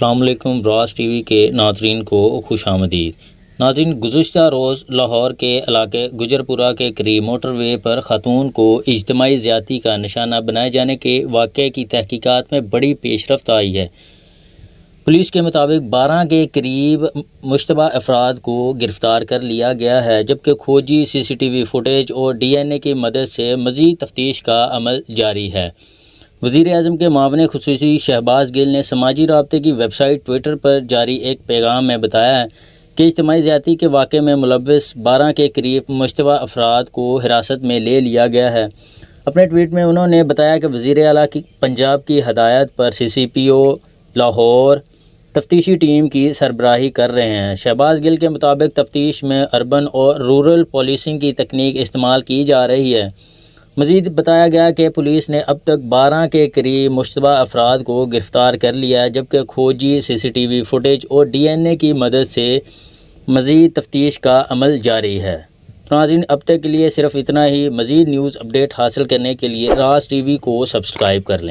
السلام علیکم۔ Brass T V کے ناظرین کو خوش آمدید۔ ناظرین، گزشتہ روز لاہور کے علاقے گجرپورہ کے قریب موٹر وے پر خاتون کو اجتماعی زیادتی کا نشانہ بنائے جانے کے واقعے کی تحقیقات میں بڑی پیش رفت آئی ہے۔ پولیس کے مطابق 12 کے قریب مشتبہ افراد کو گرفتار کر لیا گیا ہے، جبکہ کھوجی سی سی ٹی وی فوٹیج اور ڈی این اے کی مدد سے مزید تفتیش کا عمل جاری ہے۔ وزیر اعظم کے معاون خصوصی شہباز گل نے سماجی رابطے کی ویب سائٹ ٹویٹر پر جاری ایک پیغام میں بتایا ہے کہ اجتماعی زیادتی کے واقعے میں ملوث 12 کے قریب مشتبہ افراد کو حراست میں لے لیا گیا ہے۔ اپنے ٹویٹ میں انہوں نے بتایا کہ وزیر اعلیٰ کی پنجاب کی ہدایت پر سی سی پی او لاہور تفتیشی ٹیم کی سربراہی کر رہے ہیں۔ شہباز گل کے مطابق تفتیش میں اربن اور رورل پولیسنگ کی تکنیک استعمال کی جا رہی ہے۔ مزید بتایا گیا کہ پولیس نے اب تک 12 کے قریب مشتبہ افراد کو گرفتار کر لیا ہے، جبکہ کھوجی سی سی ٹی وی فوٹیج اور ڈی این اے کی مدد سے مزید تفتیش کا عمل جاری ہے۔ ناظرین، اب تک کے لیے صرف اتنا ہی۔ مزید نیوز اپڈیٹ حاصل کرنے کے لیے راز ٹی وی کو سبسکرائب کر لیں۔